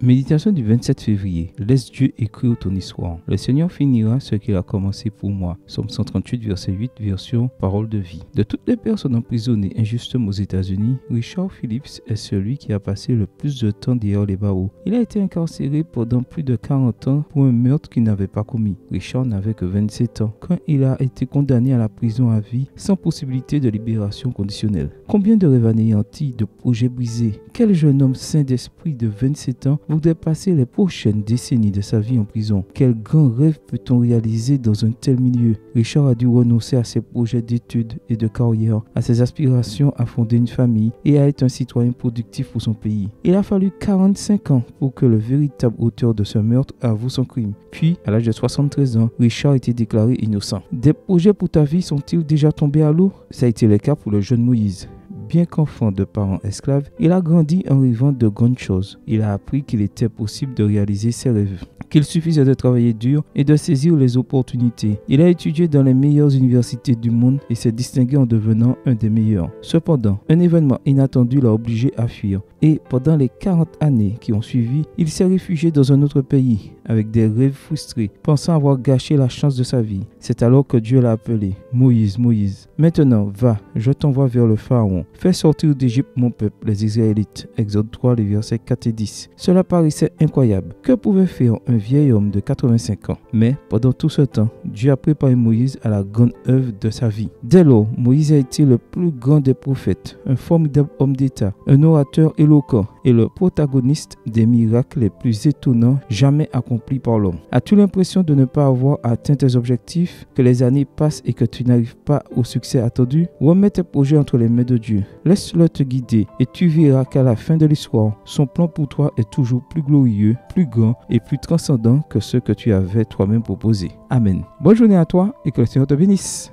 Méditation du 27 février. Laisse Dieu écrire ton histoire. Le Seigneur finira ce qu'il a commencé pour moi. Psaume 138, verset 8, version Parole de vie. De toutes les personnes emprisonnées injustement aux États-Unis, Richard Phillips est celui qui a passé le plus de temps derrière les barreaux. Il a été incarcéré pendant plus de 40 ans pour un meurtre qu'il n'avait pas commis. Richard n'avait que 27 ans quand il a été condamné à la prison à vie sans possibilité de libération conditionnelle. Combien de rêves anéantis, de projets brisés. Quel jeune homme sain d'esprit de 27 ans voudrait passer les prochaines décennies de sa vie en prison? Quel grand rêve peut-on réaliser dans un tel milieu? Richard a dû renoncer à ses projets d'études et de carrière, à ses aspirations à fonder une famille et à être un citoyen productif pour son pays. Il a fallu 45 ans pour que le véritable auteur de ce meurtre avoue son crime. Puis, à l'âge de 73 ans, Richard a été déclaré innocent. Des projets pour ta vie sont-ils déjà tombés à l'eau? Ça a été le cas pour le jeune Moïse. Bien qu'enfant de parents esclaves, il a grandi en rêvant de grandes choses. Il a appris qu'il était possible de réaliser ses rêves, qu'il suffisait de travailler dur et de saisir les opportunités. Il a étudié dans les meilleures universités du monde et s'est distingué en devenant un des meilleurs. Cependant, un événement inattendu l'a obligé à fuir. Et pendant les 40 années qui ont suivi, il s'est réfugié dans un autre pays, avec des rêves frustrés, pensant avoir gâché la chance de sa vie. C'est alors que Dieu l'a appelé. Moïse, Moïse, maintenant va, je t'envoie vers le Pharaon. Fais sortir d'Égypte mon peuple, les Israélites. Exode 3, les versets 4 et 10. Cela paraissait incroyable. Que pouvait faire un vieil homme de 85 ans? Mais pendant tout ce temps, Dieu a préparé Moïse à la grande œuvre de sa vie. Dès lors, Moïse a été le plus grand des prophètes, un formidable homme d'État, un orateur éloquent et le protagoniste des miracles les plus étonnants jamais accomplis par l'homme. As-tu l'impression de ne pas avoir atteint tes objectifs, que les années passent et que tu n'arrives pas au succès attendu? Remets tes projets entre les mains de Dieu. Laisse-le te guider et tu verras qu'à la fin de l'histoire, son plan pour toi est toujours plus glorieux, plus grand et plus transcendant que ce que tu avais toi-même proposé. Amen. Bonne journée à toi et que le Seigneur te bénisse.